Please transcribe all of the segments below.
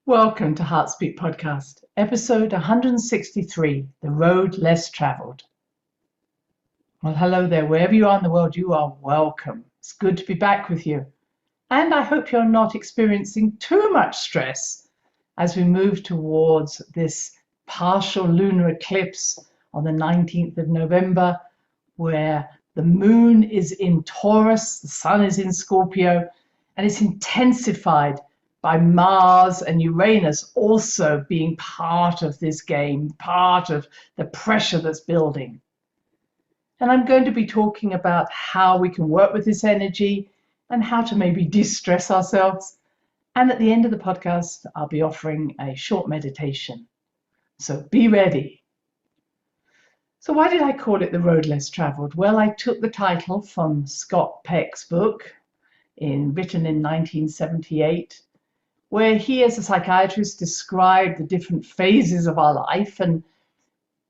Welcome to Heartspeak Podcast, episode 163, The Road Less Travelled. Well, hello there. Wherever you are in the world, you are welcome. It's good to be back with you. And I hope you're not experiencing too much stress as we move towards this partial lunar eclipse on the 19th of November, where the moon is in Taurus, the sun is in Scorpio, and it's intensified by Mars and Uranus also being part of this game, part of the pressure that's building. And I'm going to be talking about how we can work with this energy and how to maybe de-stress ourselves. And at the end of the podcast, I'll be offering a short meditation. So be ready. So why did I call it The Road Less Travelled? Well, I took the title from Scott Peck's book, written in 1978, where he, as a psychiatrist, described the different phases of our life and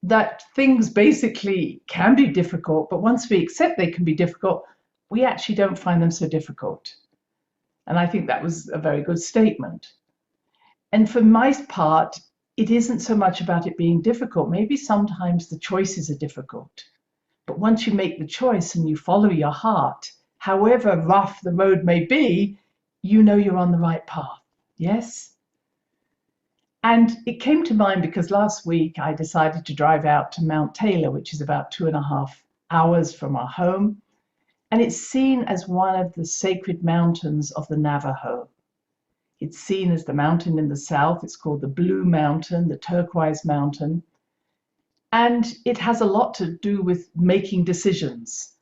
that things basically can be difficult, but once we accept they can be difficult, we actually don't find them so difficult. And I think that was a very good statement. And for my part, it isn't so much about it being difficult. Maybe sometimes the choices are difficult, but once you make the choice and you follow your heart, however rough the road may be, you know you're on the right path. Yes? And it came to mind because last week I decided to drive out to Mount Taylor, which is about 2.5 hours from our home. And it's seen as one of the sacred mountains of the Navajo. It's seen as the mountain in the south. It's called the Blue Mountain, the Turquoise Mountain. And it has a lot to do with making decisions.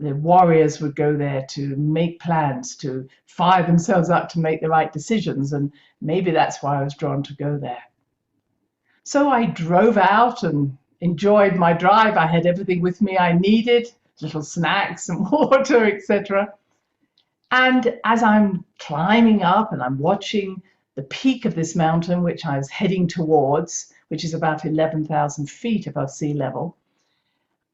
The warriors would go there to make plans, to fire themselves up to make the right decisions. And maybe that's why I was drawn to go there. So I drove out and enjoyed my drive. I had everything with me I needed, little snacks and water, etc. And as I'm climbing up and I'm watching the peak of this mountain, which I was heading towards, which is about 11,000 feet above sea level,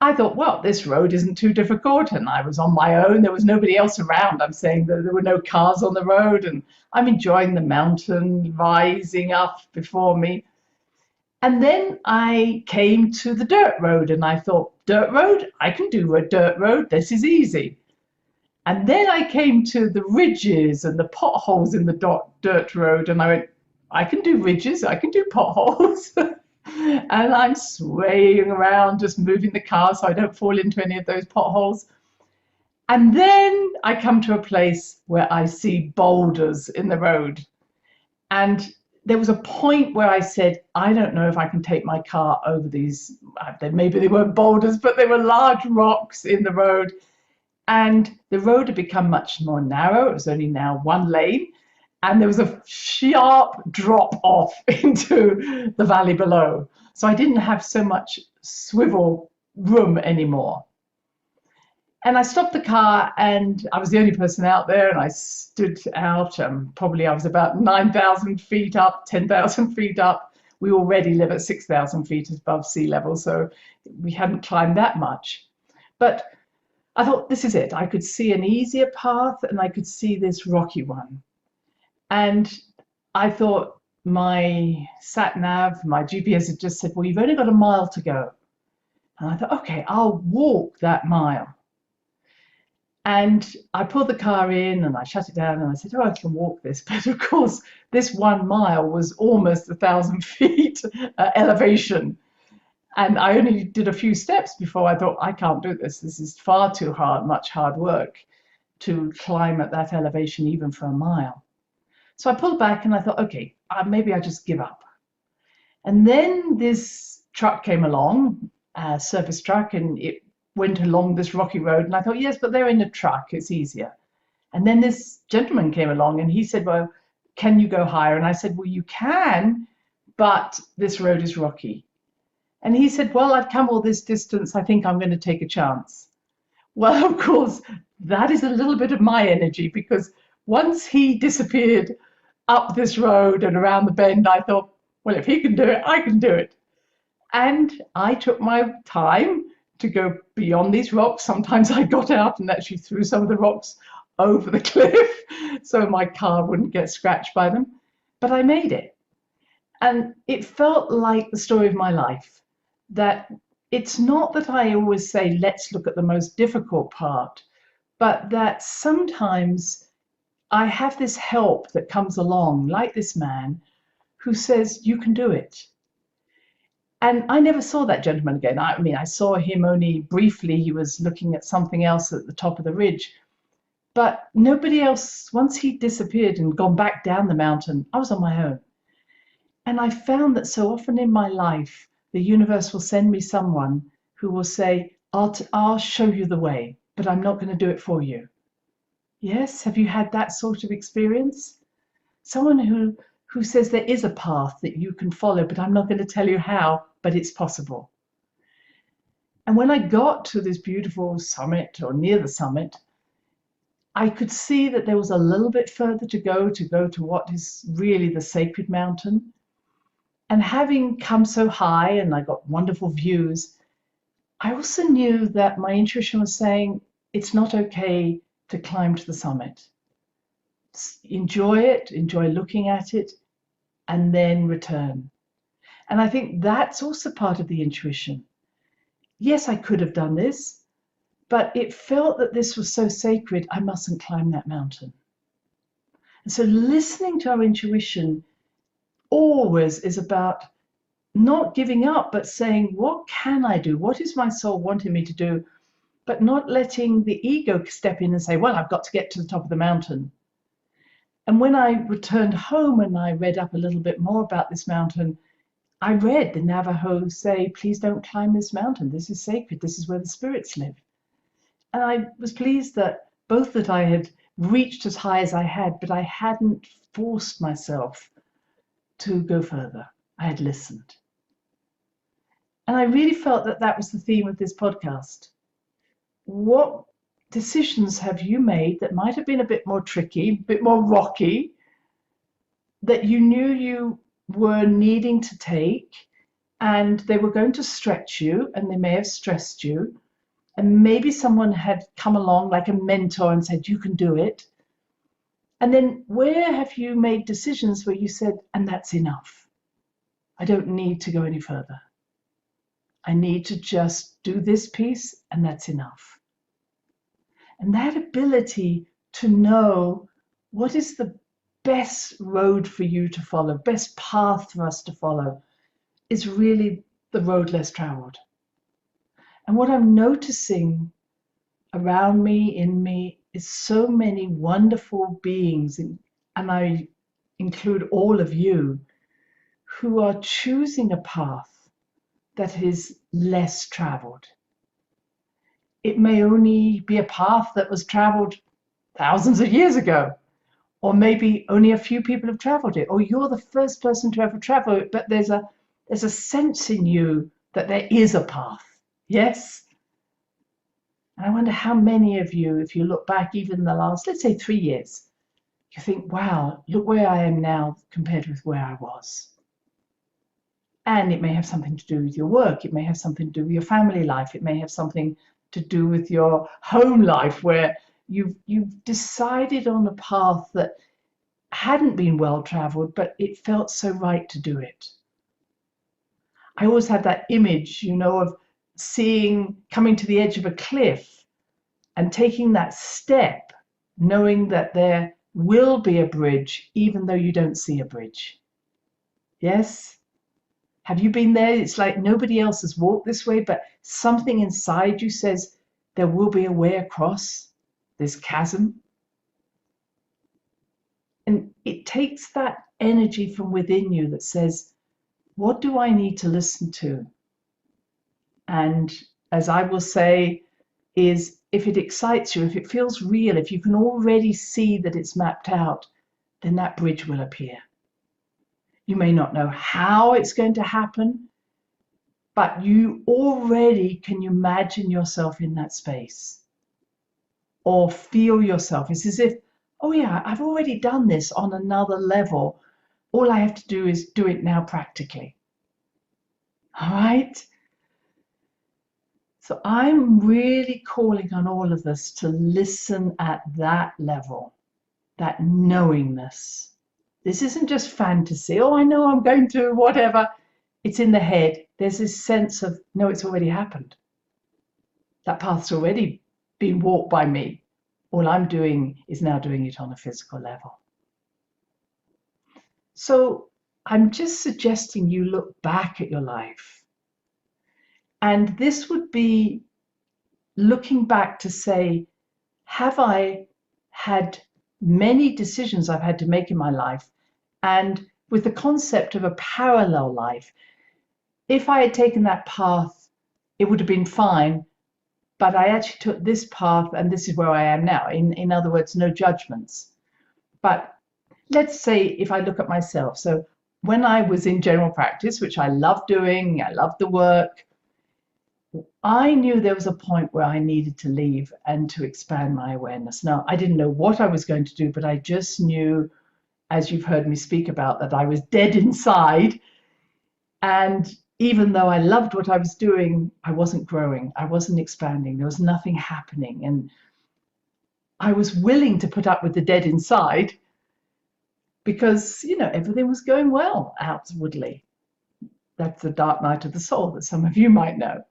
I thought, well, this road isn't too difficult, and I was on my own. There was nobody else around. I'm saying that there were no cars on the road, and I'm enjoying the mountain rising up before me. And then I came to the dirt road, and I thought, dirt road? I can do a dirt road. This is easy. And then I came to the ridges and the potholes in the dirt road, and I went, I can do ridges. I can do potholes. And I'm swaying around, just moving the car so I don't fall into any of those potholes. And then I come to a place where I see boulders in the road. And there was a point where I said, I don't know if I can take my car over these, maybe they weren't boulders, but they were large rocks in the road. And the road had become much more narrow. It was only now one lane. And there was a sharp drop off into the valley below. So I didn't have so much swivel room anymore. And I stopped the car, and I was the only person out there, and I stood out. Probably I was about 9,000 feet up, 10,000 feet up. We already live at 6,000 feet above sea level, so we hadn't climbed that much. But I thought, this is it. I could see an easier path, and I could see this rocky one. And I thought my sat-nav, my GPS had just said, well, you've only got a mile to go. And I thought, okay, I'll walk that mile. And I pulled the car in and I shut it down and I said, oh, I can walk this. But of course, this 1 mile was almost 1,000 feet elevation. And I only did a few steps before I thought, I can't do this. This is far too hard, much hard work to climb at that elevation, even for a mile. So I pulled back and I thought, okay, maybe I just give up. And then this truck came along, a service truck, and it went along this rocky road. And I thought, yes, but they're in a truck, it's easier. And then this gentleman came along and he said, well, can you go higher? And I said, well, you can, but this road is rocky. And he said, well, I've come all this distance. I think I'm going to take a chance. Well, of course, that is a little bit of my energy, because once he disappeared up this road and around the bend, I thought, well, if he can do it, I can do it. And I took my time to go beyond these rocks. Sometimes I got out and actually threw some of the rocks over the cliff so my car wouldn't get scratched by them. But I made it. And it felt like the story of my life, that it's not that I always say, let's look at the most difficult part, but that sometimes I have this help that comes along, like this man, who says, you can do it. And I never saw that gentleman again. I mean, I saw him only briefly. He was looking at something else at the top of the ridge. But nobody else, once he disappeared and gone back down the mountain, I was on my own. And I found that so often in my life, the universe will send me someone who will say, I'll show you the way, but I'm not going to do it for you. Yes, have you had that sort of experience? Someone who says there is a path that you can follow, but I'm not going to tell you how, but it's possible. And when I got to this beautiful summit, or near the summit, I could see that there was a little bit further to go to what is really the sacred mountain. And having come so high and I got wonderful views, I also knew that my intuition was saying it's not okay to climb to the summit. Enjoy it, enjoy looking at it, and then return. And I think that's also part of the intuition. Yes, I could have done this, but it felt that this was so sacred, I mustn't climb that mountain. And so listening to our intuition always is about not giving up, but saying, what can I do? What is my soul wanting me to do? But not letting the ego step in and say, well, I've got to get to the top of the mountain. And when I returned home and I read up a little bit more about this mountain, I read the Navajo say, please don't climb this mountain. This is sacred. This is where the spirits live. And I was pleased that both that I had reached as high as I had, but I hadn't forced myself to go further. I had listened. And I really felt that that was the theme of this podcast. What decisions have you made that might have been a bit more tricky, a bit more rocky, that you knew you were needing to take, and they were going to stretch you, and they may have stressed you, and maybe someone had come along like a mentor and said, you can do it. And then where have you made decisions where you said, and that's enough. I don't need to go any further. I need to just do this piece, and that's enough. And that ability to know what is the best road for you to follow, best path for us to follow, is really the road less traveled. And what I'm noticing around me, in me, is so many wonderful beings, and I include all of you, who are choosing a path that is less traveled. It may only be a path that was traveled thousands of years ago, or maybe only a few people have traveled it, or you're the first person to ever travel it, but there's a sense in you that there is a path. Yes? And I wonder how many of you, if you look back even the last, let's say 3 years, you think, wow, look where I am now compared with where I was. And it may have something to do with your work. It may have something to do with your family life. It may have something to do with your home life, where you've decided on a path that hadn't been well traveled, but it felt so right to do it. I always have that image, of coming to the edge of a cliff and taking that step, knowing that there will be a bridge, even though you don't see a bridge. Yes? Have you been there? It's like nobody else has walked this way, but something inside you says there will be a way across this chasm. And it takes that energy from within you that says, what do I need to listen to? And as I will say, is if it excites you, if it feels real, if you can already see that it's mapped out, then that bridge will appear. You may not know how it's going to happen, but you already can imagine yourself in that space, or feel yourself. It's as if, oh yeah, I've already done this on another level. All I have to do is do it now practically. All right? So I'm really calling on all of us to listen at that level, that knowingness. This isn't just fantasy. Oh, I know I'm going to whatever. It's in the head. There's this sense of, no, it's already happened. That path's already been walked by me. All I'm doing is now doing it on a physical level. So I'm just suggesting you look back at your life. And this would be looking back to say, have I had many decisions I've had to make in my life? And with the concept of a parallel life, if I had taken that path, it would have been fine, but I actually took this path and this is where I am now. In other words, no judgments. But let's say if I look at myself, so when I was in general practice, which I loved doing, I loved the work, I knew there was a point where I needed to leave and to expand my awareness. Now, I didn't know what I was going to do, but I just knew, as you've heard me speak about, that I was dead inside. And even though I loved what I was doing, I wasn't growing, I wasn't expanding, there was nothing happening. And I was willing to put up with the dead inside because, everything was going well outwardly. That's the dark night of the soul that some of you might know.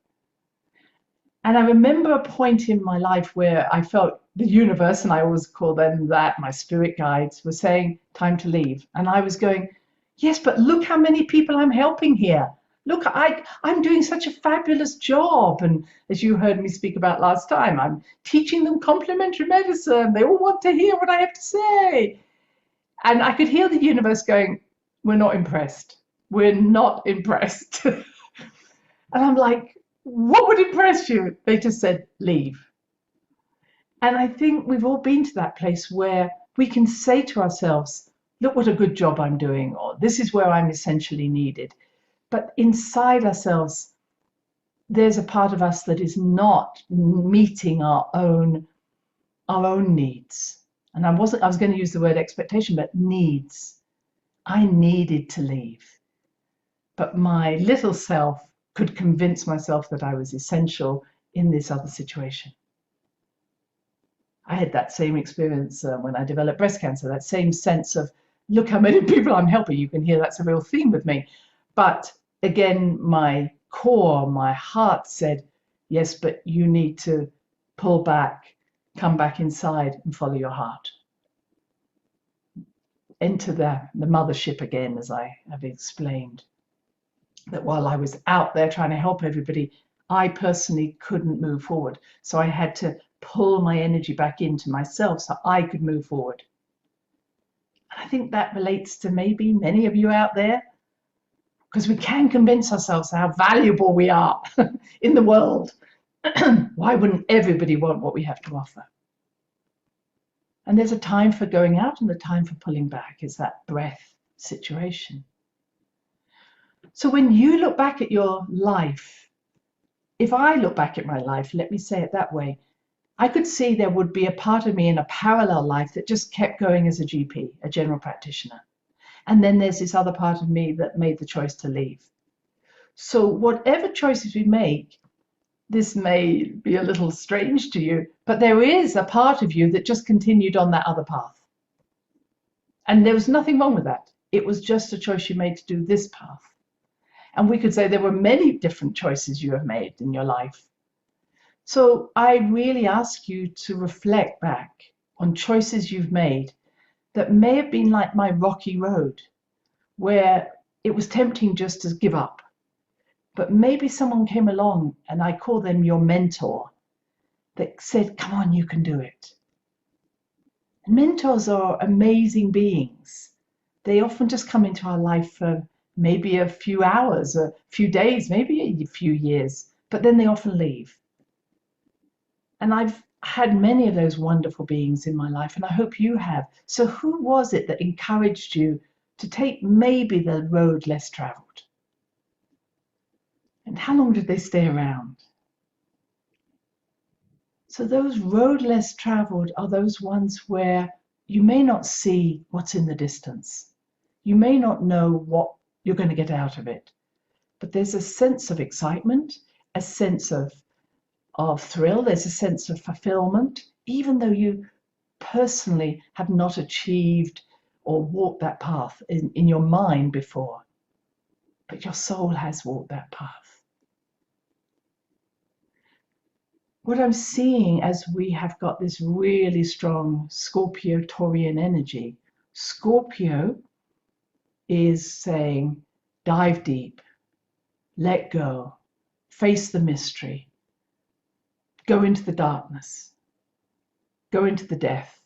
And I remember a point in my life where I felt the universe, and I always call them that, my spirit guides, were saying, time to leave. And I was going, yes, but look how many people I'm helping here. Look, I'm doing such a fabulous job. And as you heard me speak about last time, I'm teaching them complementary medicine. They all want to hear what I have to say. And I could hear the universe going, we're not impressed. We're not impressed. And I'm like, what would impress you? They just said, leave. And I think we've all been to that place where we can say to ourselves, look what a good job I'm doing, or this is where I'm essentially needed. But inside ourselves, there's a part of us that is not meeting our own needs. And I was going to use the word expectation, but needs. I needed to leave. But my little self could convince myself that I was essential in this other situation. I had that same experience when I developed breast cancer, that same sense of, look how many people I'm helping. You can hear that's a real theme with me. But again, my core, my heart said, yes, but you need to pull back, come back inside and follow your heart. Enter the mothership again, as I have explained. That while I was out there trying to help everybody, I personally couldn't move forward. So I had to pull my energy back into myself so I could move forward. And I think that relates to maybe many of you out there, because we can convince ourselves how valuable we are in the world. Why wouldn't everybody want what we have to offer? And there's a time for going out and a time for pulling back. It's that breath situation. So when you look back at your life, if I look back at my life, let me say it that way, I could see there would be a part of me in a parallel life that just kept going as a GP, a general practitioner. And then there's this other part of me that made the choice to leave. So whatever choices we make, this may be a little strange to you, but there is a part of you that just continued on that other path. And there was nothing wrong with that. It was just a choice you made to do this path. And we could say there were many different choices you have made in your life. So I really ask you to reflect back on choices you've made that may have been like my rocky road, where it was tempting just to give up. But maybe someone came along, and I call them your mentor, that said, come on, you can do it. And mentors are amazing beings. They often just come into our life for maybe a few hours, a few days, maybe a few years, but then they often leave. And I've had many of those wonderful beings in my life, and I hope you have. So who was it that encouraged you to take maybe the road less traveled? And how long did they stay around? So those road less traveled are those ones where you may not see what's in the distance. You may not know what you're going to get out of it. But there's a sense of excitement, a sense of thrill, there's a sense of fulfillment, even though you personally have not achieved or walked that path in your mind before, but your soul has walked that path. What I'm seeing as we have got this really strong Scorpio Taurian energy, Scorpio is saying, dive deep, let go, face the mystery, go into the darkness, go into the death.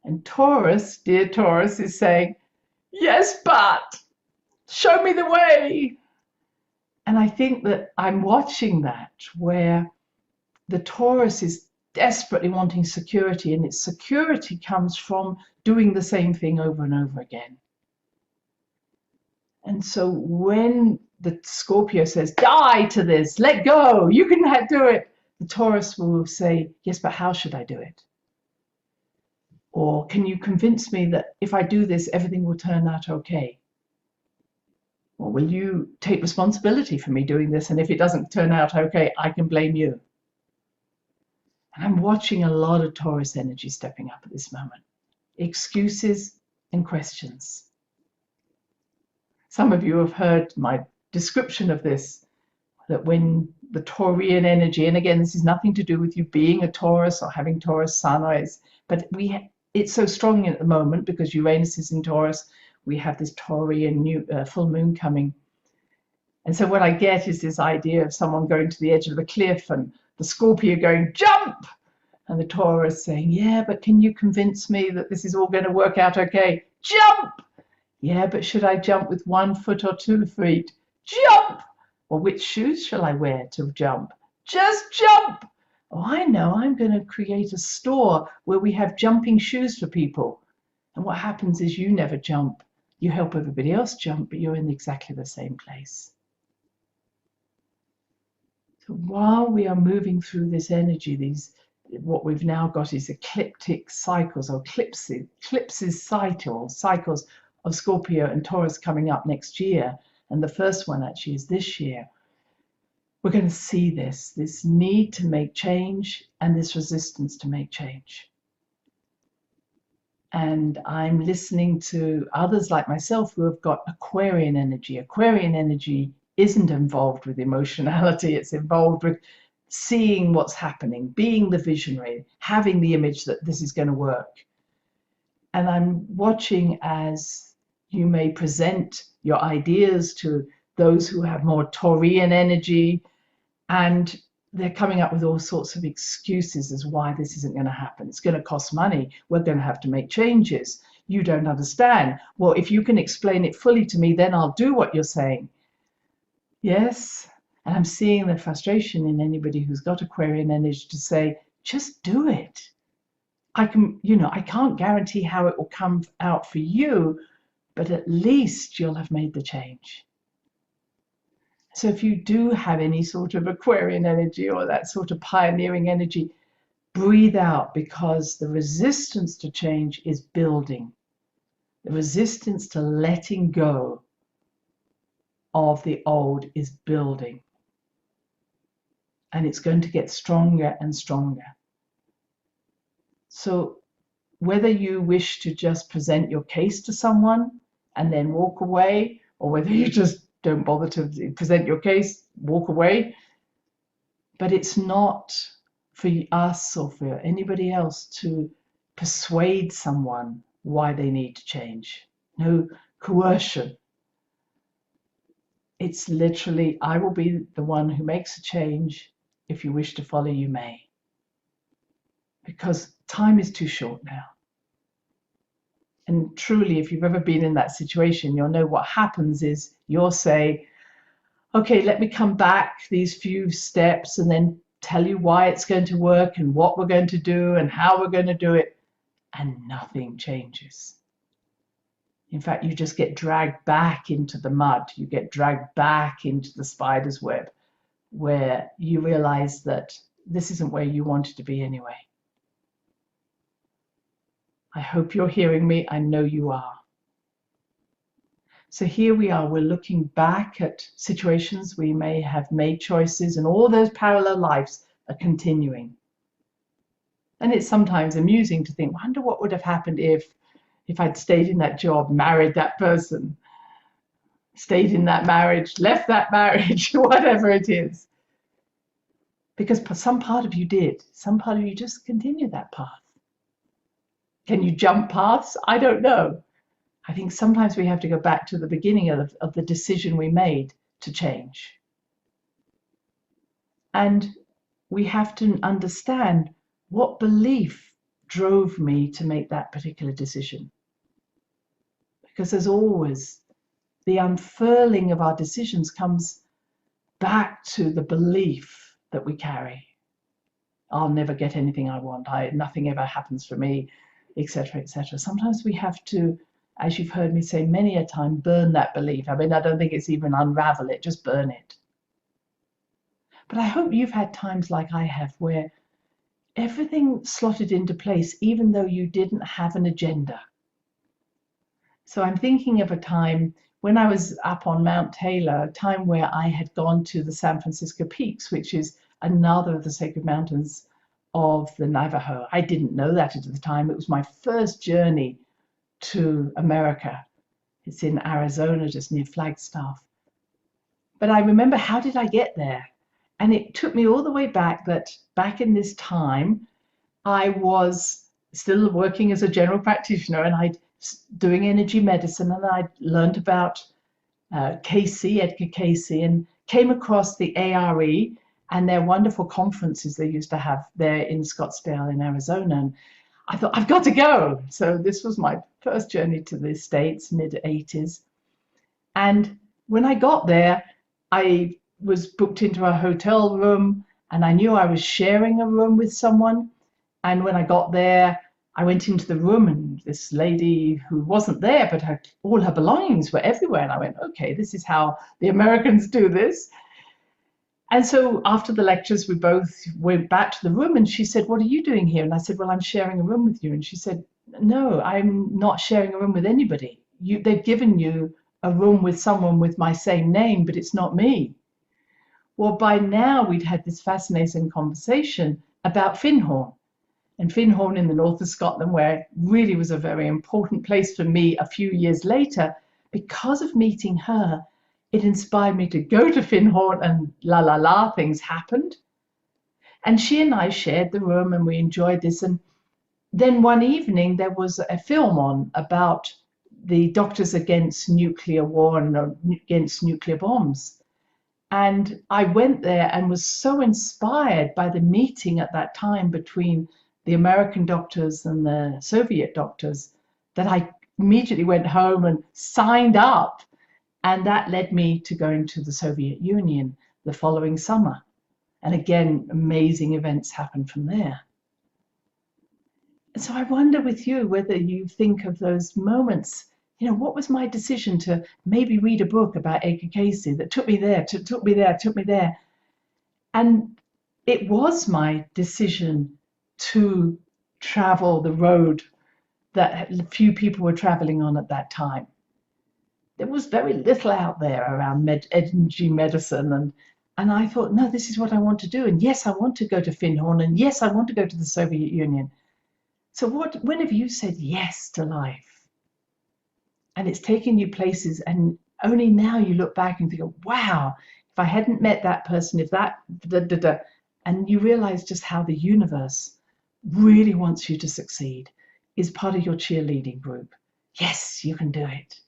And Taurus, dear Taurus, is saying, yes, but show me the way. And I think that I'm watching that, where the Taurus is desperately wanting security, and its security comes from doing the same thing over and over again. And so when the Scorpio says, die to this, let go, you can do it, the Taurus will say, yes, but how should I do it? Or can you convince me that if I do this, everything will turn out okay? Or will you take responsibility for me doing this? And if it doesn't turn out okay, I can blame you. And I'm watching a lot of Taurus energy stepping up at this moment. Excuses and questions. Some of you have heard my description of this, that when the Taurian energy, and again, this is nothing to do with you being a Taurus or having Taurus sun, but it's so strong at the moment because Uranus is in Taurus. We have this Taurian full moon coming. And so what I get is this idea of someone going to the edge of the cliff and the Scorpio going, jump! And the Taurus saying, yeah, but can you convince me that this is all going to work out okay? Jump! Yeah, but should I jump with 1 foot or 2 feet? Jump! Or which shoes shall I wear to jump? Just jump! Oh, I know, I'm going to create a store where we have jumping shoes for people. And what happens is you never jump. You help everybody else jump, but you're in exactly the same place. So while we are moving through this energy, what we've now got is ecliptic cycles or cycles of Scorpio and Taurus coming up next year. And the first one actually is this year. We're going to see this need to make change and this resistance to make change. And I'm listening to others like myself who have got Aquarian energy. Aquarian energy isn't involved with emotionality. It's involved with seeing what's happening, being the visionary, having the image that this is going to work. And I'm watching as you may present your ideas to those who have more Taurian energy, and they're coming up with all sorts of excuses as why this isn't going to happen. It's going to cost money. We're going to have to make changes. You don't understand. Well, if you can explain it fully to me, then I'll do what you're saying. Yes. And I'm seeing the frustration in anybody who's got Aquarian energy to say, just do it. I can't guarantee how it will come out for you, but at least you'll have made the change. So if you do have any sort of Aquarian energy or that sort of pioneering energy, breathe out, because the resistance to change is building. The resistance to letting go of the old is building. And it's going to get stronger and stronger. So whether you wish to just present your case to someone and then walk away, or whether you just don't bother to present your case, walk away, but it's not for us or for anybody else to persuade someone why they need to change. No coercion. It's literally, I will be the one who makes a change. If you wish to follow, you may. Because time is too short now. And truly, if you've ever been in that situation, you'll know what happens is you'll say, okay, let me come back these few steps and then tell you why it's going to work and what we're going to do and how we're going to do it. And nothing changes. In fact, you just get dragged back into the mud. You get dragged back into the spider's web, where you realize that this isn't where you wanted to be anyway. I hope you're hearing me. I know you are. So here we are. We're looking back at situations we may have made choices, and all those parallel lives are continuing. And it's sometimes amusing to think, wonder what would have happened if if I'd stayed in that job, married that person, stayed in that marriage, left that marriage, whatever it is. Because some part of you did. Some part of you just continued that path. Can you jump paths? I don't know. I think sometimes we have to go back to the beginning of the decision we made to change. And we have to understand what belief drove me to make that particular decision. Because as always, the unfurling of our decisions comes back to the belief that we carry. I'll never get anything I want. Nothing ever happens for me, etc., etc. Sometimes we have to, as you've heard me say many a time, burn that belief. I mean, I don't think it's even unravel it, just burn it. But I hope you've had times like I have where everything slotted into place, even though you didn't have an agenda. So I'm thinking of a time when I was up on Mount Taylor, a time where I had gone to the San Francisco Peaks, which is another of the sacred mountains of the Navajo. I didn't know that at the time. It was my first journey to America. It's in Arizona, just near Flagstaff. But I remember, how did I get there? And it took me all the way back in this time, I was still working as a general practitioner, and I'd doing energy medicine, and I'd learned about Edgar Cayce, and came across the ARE and their wonderful conferences they used to have there in Scottsdale in Arizona. And I thought, I've got to go. So this was my first journey to the States, mid-80s. And when I got there, I was booked into a hotel room, and I knew I was sharing a room with someone. And when I got there, I went into the room, and this lady who wasn't there, but all her belongings were everywhere. And I went, okay, this is how the Americans do this. And so after the lectures, we both went back to the room, and she said, what are you doing here? And I said, well, I'm sharing a room with you. And she said, no, I'm not sharing a room with anybody. They've given you a room with someone with my same name, but it's not me. Well, by now we'd had this fascinating conversation about Findhorn. And Findhorn in the north of Scotland, where it really was a very important place for me a few years later, because of meeting her, it inspired me to go to Findhorn, and things happened. And she and I shared the room, and we enjoyed this. And then one evening there was a film on about the Doctors Against Nuclear War and against nuclear bombs. And I went there and was so inspired by the meeting at that time between the American doctors and the Soviet doctors that I immediately went home and signed up. And that led me to going to the Soviet Union the following summer. And again, amazing events happened from there. And so I wonder with you whether you think of those moments. What was my decision to maybe read a book about Edgar Cayce that took me there. And it was my decision to travel the road that few people were traveling on at that time. There was very little out there around energy medicine, and I thought, no, this is what I want to do. And yes, I want to go to Findhorn, and yes, I want to go to the Soviet Union. So when have you said yes to life? And it's taken you places, and only now you look back and think, wow, if I hadn't met that person, and you realize just how the universe really wants you to succeed, is part of your cheerleading group. Yes, you can do it.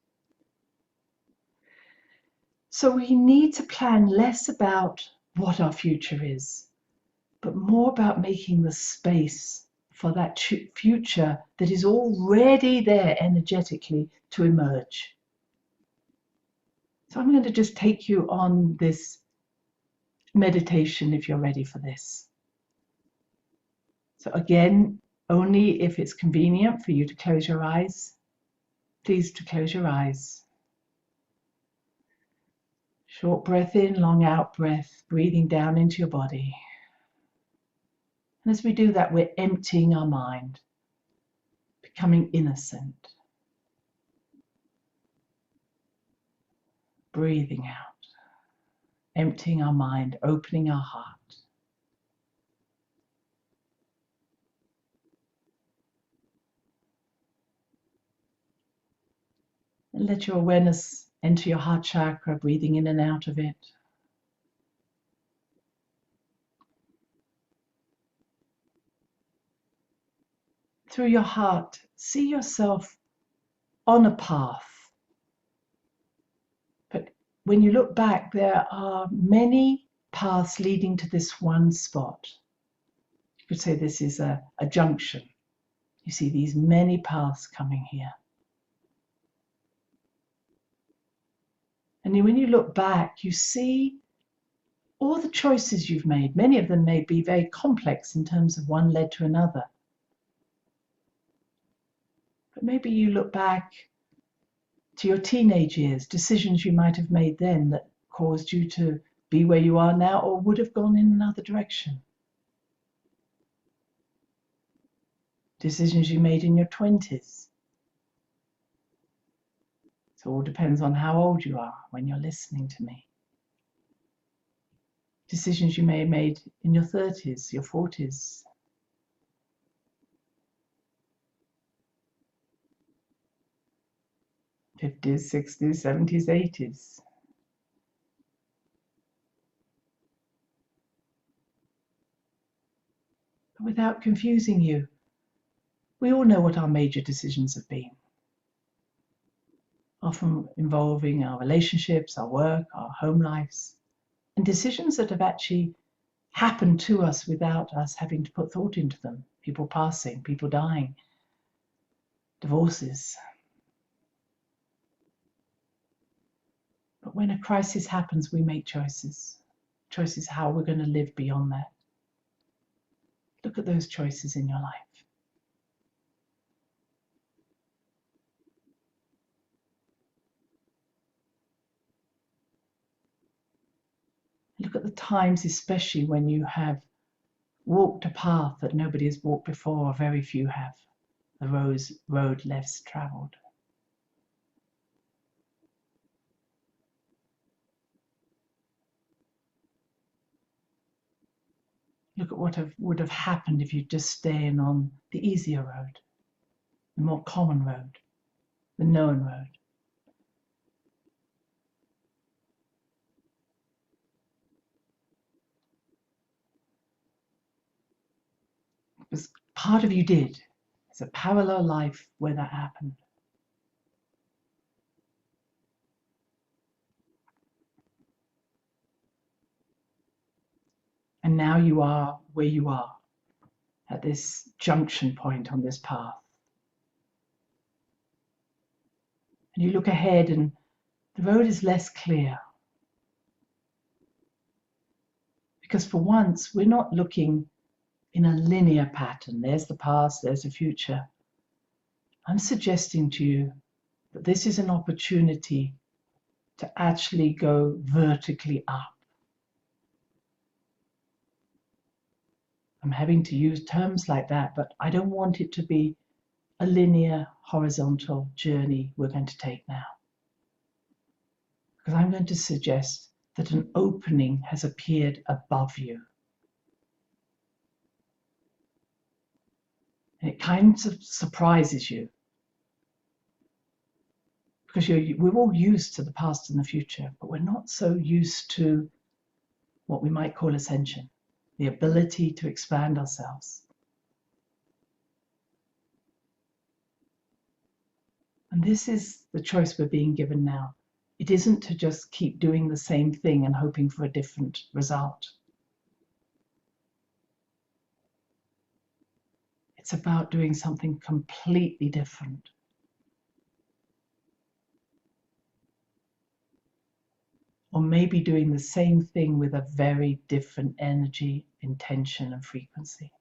So we need to plan less about what our future is, but more about making the space for that future that is already there energetically to emerge. So I'm going to just take you on this meditation if you're ready for this. So again, only if it's convenient for you to close your eyes, please to close your eyes. Short breath in, long out breath, breathing down into your body. And as we do that, we're emptying our mind, becoming innocent. Breathing out, emptying our mind, opening our heart. And let your awareness enter your heart chakra, breathing in and out of it. Through your heart, see yourself on a path. But when you look back, there are many paths leading to this one spot. You could say this is a junction. You see these many paths coming here. And when you look back, you see all the choices you've made. Many of them may be very complex in terms of one led to another. But maybe you look back to your teenage years, decisions you might have made then that caused you to be where you are now, or would have gone in another direction. Decisions you made in your 20s. It all depends on how old you are when you're listening to me. Decisions you may have made in your 30s, your 40s. '50s, '60s, '70s, '80s. But without confusing you, we all know what our major decisions have been. Often involving our relationships, our work, our home lives, and decisions that have actually happened to us without us having to put thought into them. People passing, people dying, divorces. But when a crisis happens, we make choices. Choices how we're going to live beyond that. Look at those choices in your life. Look at the times, especially when you have walked a path that nobody has walked before, or very few have. The road less traveled. Look at what would have happened if you'd just stayed on the easier road, the more common road, the known road. Because part of you did. It's a parallel life where that happened. And now you are where you are, at this junction point on this path. And you look ahead and the road is less clear. Because for once, we're not looking in a linear pattern. There's the past, there's the future. I'm suggesting to you that this is an opportunity to actually go vertically up. I'm having to use terms like that, but I don't want it to be a linear, horizontal journey we're going to take now. Because I'm going to suggest that an opening has appeared above you. And it kind of surprises you. Because we're all used to the past and the future, but we're not so used to what we might call ascension, the ability to expand ourselves. And this is the choice we're being given now. It isn't to just keep doing the same thing and hoping for a different result. It's about doing something completely different. Or maybe doing the same thing with a very different energy, intention, and frequency.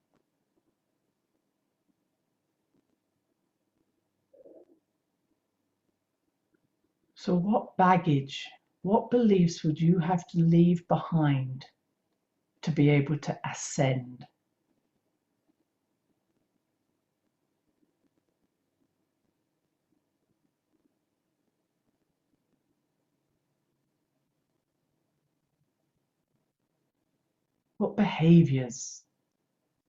So what baggage, what beliefs would you have to leave behind to be able to ascend? What behaviors,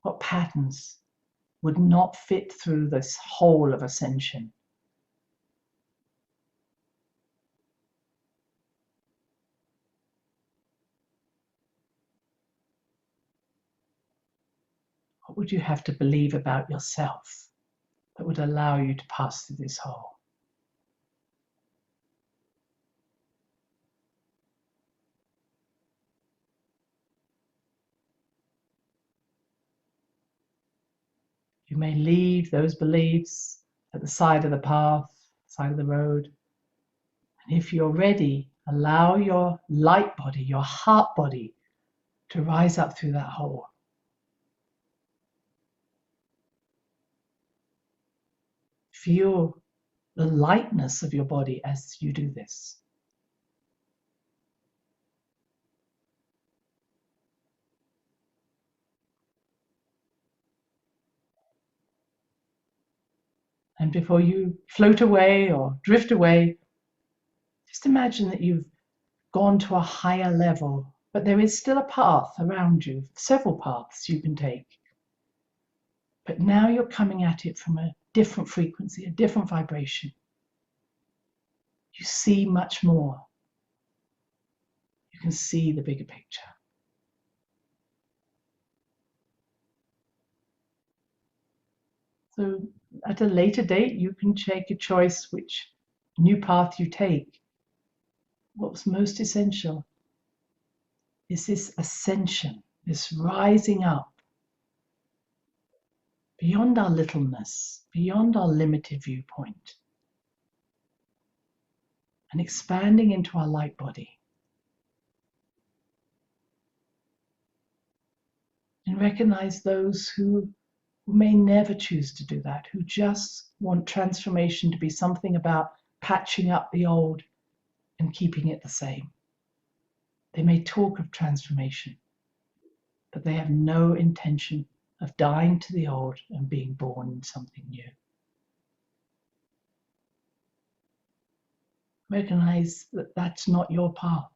what patterns would not fit through this whole of ascension? What would you have to believe about yourself that would allow you to pass through this hole? You may leave those beliefs at the side of the path, side of the road. And if you're ready, allow your light body, your heart body, to rise up through that hole. Feel the lightness of your body as you do this. And before you float away or drift away, just imagine that you've gone to a higher level, but there is still a path around you, several paths you can take. But now you're coming at it from a different frequency, a different vibration. You see much more. You can see the bigger picture. So at a later date, you can take a choice which new path you take. What's most essential is this ascension, this rising up beyond our littleness, beyond our limited viewpoint, and expanding into our light body. And recognize those who may never choose to do that, who just want transformation to be something about patching up the old and keeping it the same. They may talk of transformation, but they have no intention of dying to the old and being born in something new. Recognize that that's not your path.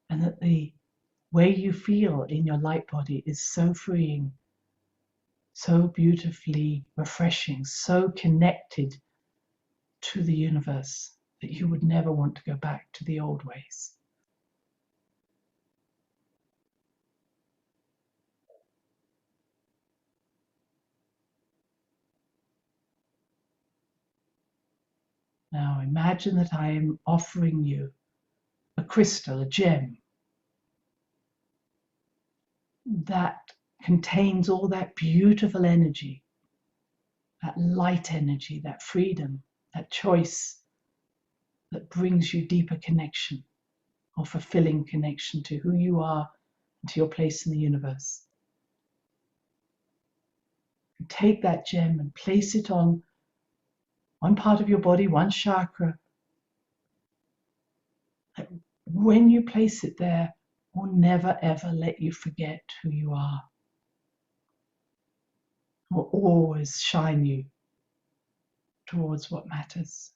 And that the way you feel in your light body is so freeing, so beautifully refreshing, so connected to the universe that you would never want to go back to the old ways. Now imagine that I am offering you a crystal, a gem, that contains all that beautiful energy, that light energy, that freedom, that choice that brings you deeper connection or fulfilling connection to who you are and to your place in the universe. And take that gem and place it on one part of your body, one chakra. When you place it there, will never ever let you forget who you are. Will always shine you towards what matters.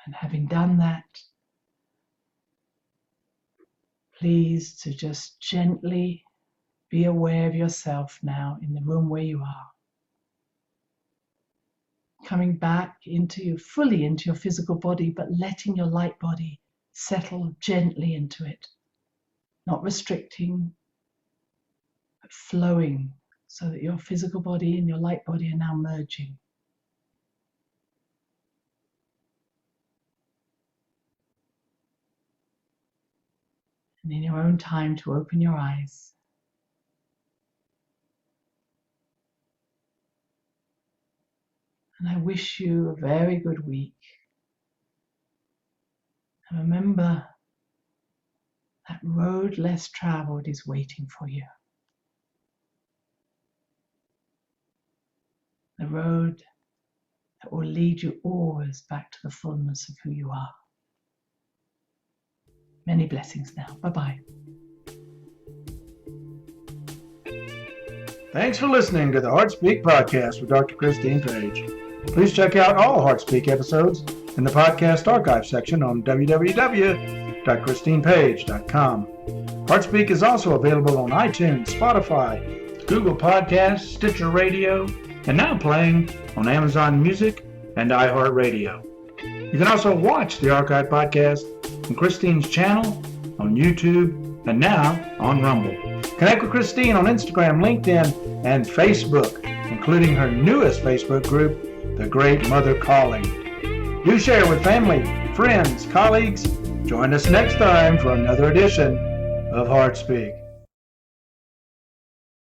And having done that, please to just gently be aware of yourself now in the room where you are. Coming back fully into your physical body, but letting your light body settle gently into it. Not restricting, but flowing so that your physical body and your light body are now merging. And in your own time to open your eyes. And I wish you a very good week. And remember, that road less traveled is waiting for you. The road that will lead you always back to the fullness of who you are. Many blessings now. Bye-bye. Thanks for listening to the Heart Speak podcast with Dr. Christine Page. Please check out all Heart Speak episodes in the podcast archive section on www.christinepage.com. HeartSpeak is also available on iTunes, Spotify, Google Podcasts, Stitcher Radio, and now playing on Amazon Music and iHeart Radio. You can also watch the archive podcast on Christine's channel, on YouTube, and now on Rumble. Connect with Christine on Instagram, LinkedIn, and Facebook, including her newest Facebook group, The Great Mother Calling. Do share with family, friends, colleagues. Join us next time for another edition of HeartSpeak.